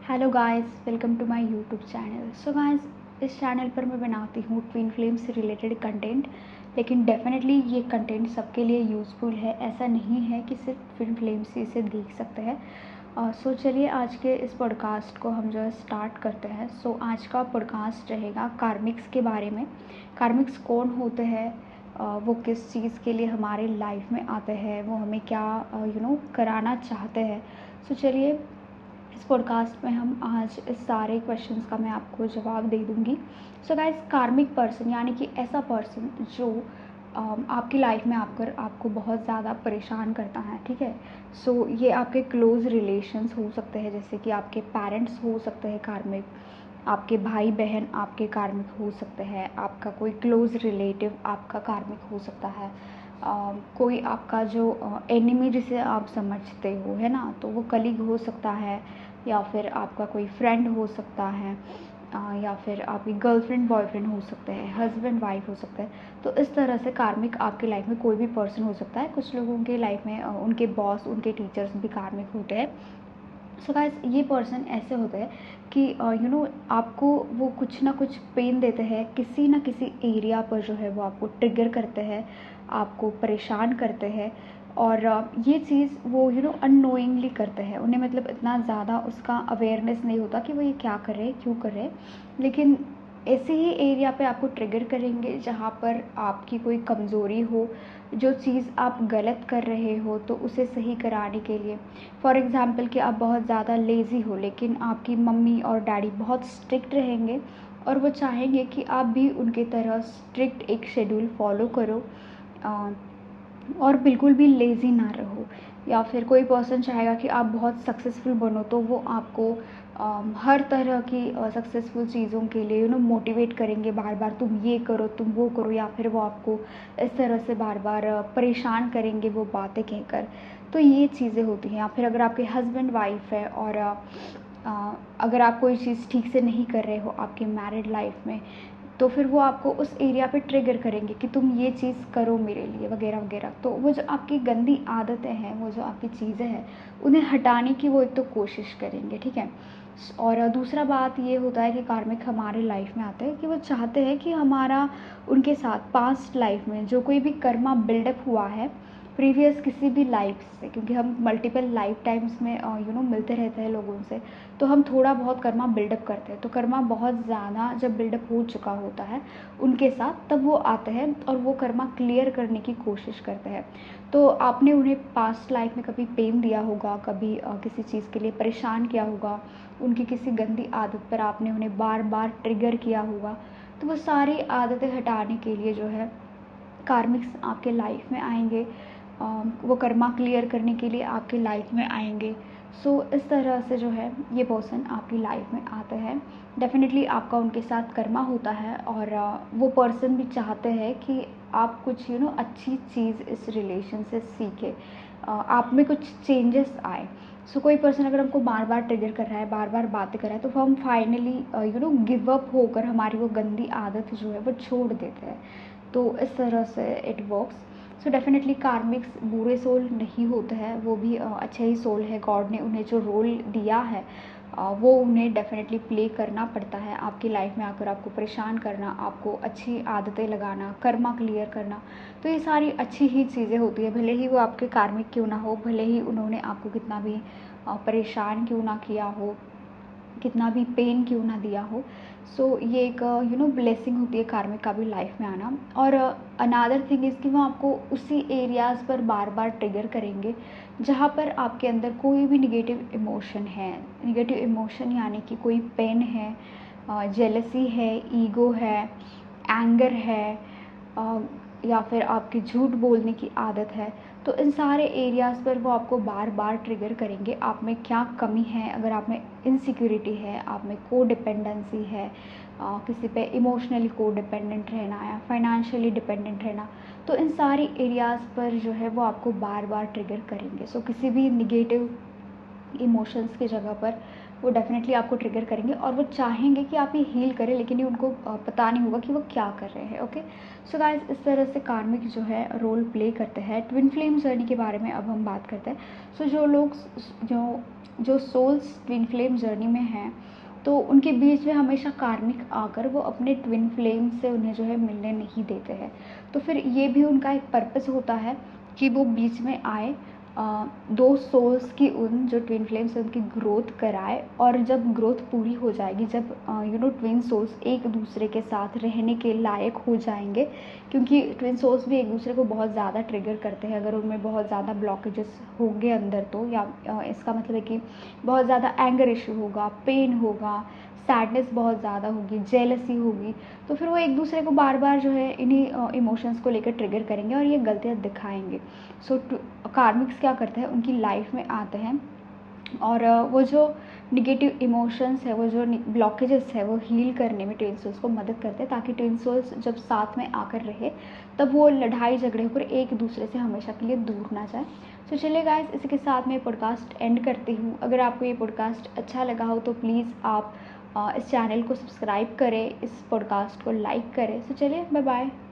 Hello guys, welcome to my YouTube channel. So guys, इस channel पर मैं बनाती हूँ ट्विन फ्लेम से रिलेटेड कंटेंट, लेकिन डेफिनेटली ये कंटेंट सबके लिए यूज़फुल है। ऐसा नहीं है कि सिर्फ ट्विन फ्लेम्स ही इसे देख सकते हैं। सो चलिए आज के इस पॉडकास्ट को हम जो है स्टार्ट करते हैं। सो आज का पॉडकास्ट रहेगा कार्मिक्स के बारे में। कार्मिक्स कौन होते हैं, वो किस चीज़ के लिए हमारे लाइफ में आते हैं, वो हमें क्या कराना चाहते हैं। सो चलिए इस पॉडकास्ट में हम आज इस सारे क्वेश्चंस का मैं आपको जवाब दे दूँगी। सो गाइस, कार्मिक पर्सन यानी कि ऐसा पर्सन जो आपकी लाइफ में आकर आपको बहुत ज़्यादा परेशान करता है, ठीक है। सो ये आपके क्लोज़ रिलेशंस हो सकते हैं, जैसे कि आपके पेरेंट्स हो सकते हैं कार्मिक, आपके भाई बहन आपके कार्मिक हो सकते हैं, आपका कोई क्लोज़ रिलेटिव आपका कार्मिक हो सकता है, कोई आपका जो एनिमी जिसे आप समझते हो, है ना, तो वो कलीग हो सकता है, या फिर आपका कोई फ्रेंड हो सकता है, या फिर आपकी गर्लफ्रेंड बॉयफ्रेंड हो सकते हैं, हस्बैंड वाइफ हो सकते हैं। तो इस तरह से कार्मिक आपकी लाइफ में कोई भी पर्सन हो सकता है। कुछ लोगों के लाइफ में उनके बॉस, उनके टीचर्स भी कार्मिक होते हैं। सो गाइस, ये पर्सन ऐसे होते हैं कि आपको वो कुछ ना कुछ पेन देते हैं, किसी ना किसी एरिया पर जो है वो आपको ट्रिगर करते हैं, आपको परेशान करते हैं। और ये चीज़ वो अननोइंगली करते हैं। उन्हें मतलब इतना ज़्यादा उसका अवेयरनेस नहीं होता कि वो ये क्या कर रहे हैं, क्यों कर रहे हैं, लेकिन ऐसे ही एरिया पे आपको ट्रिगर करेंगे जहाँ पर आपकी कोई कमज़ोरी हो, जो चीज़ आप गलत कर रहे हो तो उसे सही कराने के लिए। फॉर एग्ज़ाम्पल कि आप बहुत ज़्यादा लेज़ी हो, लेकिन आपकी मम्मी और डैडी बहुत स्ट्रिक्ट रहेंगे और वो चाहेंगे कि आप भी उनके तरह स्ट्रिक्ट एक शेड्यूल फॉलो करो, और बिल्कुल भी लेज़ी ना रहो। या फिर कोई पर्सन चाहेगा कि आप बहुत सक्सेसफुल बनो, तो वो आपको हर तरह की सक्सेसफुल चीज़ों के लिए मोटिवेट करेंगे, बार बार तुम ये करो, तुम वो करो, या फिर वो आपको इस तरह से बार बार परेशान करेंगे वो बातें कहकर। तो ये चीज़ें होती हैं। या फिर अगर आपके हस्बैंड वाइफ है और अगर आप कोई चीज़ ठीक से नहीं कर रहे हो आपकी मैरिड लाइफ में, तो फिर वो आपको उस एरिया पे ट्रिगर करेंगे कि तुम ये चीज़ करो मेरे लिए, वगैरह वगैरह। तो वो जो आपकी गंदी आदतें हैं, वो जो आपकी चीज़ें हैं, उन्हें हटाने की वो एक तो कोशिश करेंगे, ठीक है। और दूसरा बात ये होता है कि कार्मिक हमारे लाइफ में आते हैं कि वो चाहते हैं कि हमारा उनके साथ पास्ट लाइफ में जो कोई भी कर्मा बिल्डअप हुआ है प्रीवियस किसी भी लाइफ से, क्योंकि हम मल्टीपल लाइफ टाइम्स में मिलते रहते हैं लोगों से, तो हम थोड़ा बहुत कर्मा बिल्डअप करते हैं। तो कर्मा बहुत ज़्यादा जब बिल्डअप हो चुका होता है उनके साथ, तब वो आते हैं और वो कर्मा क्लियर करने की कोशिश करते हैं। तो आपने उन्हें पास्ट लाइफ में कभी पेन दिया होगा, कभी किसी चीज़ के लिए परेशान किया होगा, उनकी किसी गंदी आदत पर आपने उन्हें बार बार ट्रिगर किया होगा। तो वो सारी आदतें हटाने के लिए जो है कार्मिक्स आपके लाइफ में आएंगे, वो कर्मा क्लियर करने के लिए आपकी लाइफ में आएंगे। सो इस तरह से जो है ये पर्सन आपकी लाइफ में आते हैं। डेफिनेटली आपका उनके साथ कर्मा होता है, और वो पर्सन भी चाहते हैं कि आप कुछ अच्छी चीज़ इस रिलेशन से सीखें, आप में कुछ चेंजेस आए। सो कोई पर्सन अगर हमको बार बार ट्रिगर कर रहा है, बार बार बातें कर रहा है, तो हम फाइनली गिव अप होकर हमारी वो गंदी आदत जो है वो छोड़ देते हैं। तो इस तरह से it works. So definitely karmics बुरे सोल नहीं होते हैं, वो भी अच्छे ही सोल है। गॉड ने उन्हें जो रोल दिया है वो उन्हें डेफिनेटली प्ले करना पड़ता है आपकी लाइफ में आकर, आपको परेशान करना, आपको अच्छी आदतें लगाना, कर्मा क्लियर करना। तो ये सारी अच्छी ही चीज़ें होती है, भले ही वो आपके कार्मिक क्यों ना हो, भले ही उन्होंने आपको कितना भी परेशान क्यों ना किया हो, कितना भी पेन क्यों ना दिया हो। सो ये एक ब्लेसिंग होती है कार्मिक का भी लाइफ में आना। और अनदर थिंग इज़ कि वो आपको उसी एरियाज़ पर बार बार ट्रिगर करेंगे जहाँ पर आपके अंदर कोई भी निगेटिव इमोशन है। निगेटिव इमोशन यानी कि कोई पेन है, जेलसी है, ईगो है, एंगर है, अ, या फिर आपकी झूठ बोलने की आदत है। तो इन सारे एरियाज़ पर वो आपको बार बार ट्रिगर करेंगे, आप में क्या कमी है, अगर आप में इनसिक्योरिटी है, आप में को डिपेंडेंसी है, किसी पे इमोशनली को डिपेंडेंट रहना या फाइनेंशियली डिपेंडेंट रहना। तो इन सारी एरियाज़ पर जो है वो आपको बार बार ट्रिगर करेंगे। सो किसी भी निगेटिव इमोशंस की जगह पर वो डेफ़िनेटली आपको ट्रिगर करेंगे और वो चाहेंगे कि आप ये हील करें, लेकिन ये उनको पता नहीं होगा कि वो क्या कर रहे हैं। ओके, सो गाइस, इस तरह से कार्मिक जो है रोल प्ले करते हैं। ट्विन फ्लेम जर्नी के बारे में अब हम बात करते हैं। सो जो लोग जो सोल्स ट्विन फ्लेम जर्नी में हैं, तो उनके बीच में हमेशा कार्मिक आकर वो अपने ट्विन फ्लेम से उन्हें जो है मिलने नहीं देते हैं। तो फिर ये भी उनका एक पर्पस होता है कि वो बीच में आए, दो सोल्स की उन जो ट्विन फ्लेम्स है उनकी ग्रोथ कराए, और जब ग्रोथ पूरी हो जाएगी, जब ट्विन सोल्स एक दूसरे के साथ रहने के लायक हो जाएंगे, क्योंकि ट्विन सोल्स भी एक दूसरे को बहुत ज़्यादा ट्रिगर करते हैं। अगर उनमें बहुत ज़्यादा ब्लॉकेजेस होंगे अंदर, तो या इसका मतलब है कि बहुत ज़्यादा एंगर इशू होगा, पेन होगा, सैडनेस बहुत ज़्यादा होगी, जेलसी होगी, तो फिर वो एक दूसरे को बार बार जो है इन्हीं इमोशंस को लेकर ट्रिगर करेंगे और ये गलतियाँ दिखाएंगे। सो कार्मिक्स क्या करते हैं, उनकी लाइफ में आते हैं और वो जो निगेटिव इमोशंस है, वो जो ब्लॉकेजेस है, वो हील करने में ट्विन सोल्स को मदद करते हैं, ताकि ट्विन सोल्स जब साथ में आकर रहे तब वो लड़ाई झगड़े होकर एक दूसरे से हमेशा के लिए दूर ना जाए। तो चलिए गाइस, इसी के साथ मैं पॉडकास्ट एंड करती हूँ। अगर आपको ये पॉडकास्ट अच्छा लगा हो तो प्लीज़ आप इस चैनल को सब्सक्राइब करें, इस पॉडकास्ट को लाइक करें। तो चलिए, बाय बाय।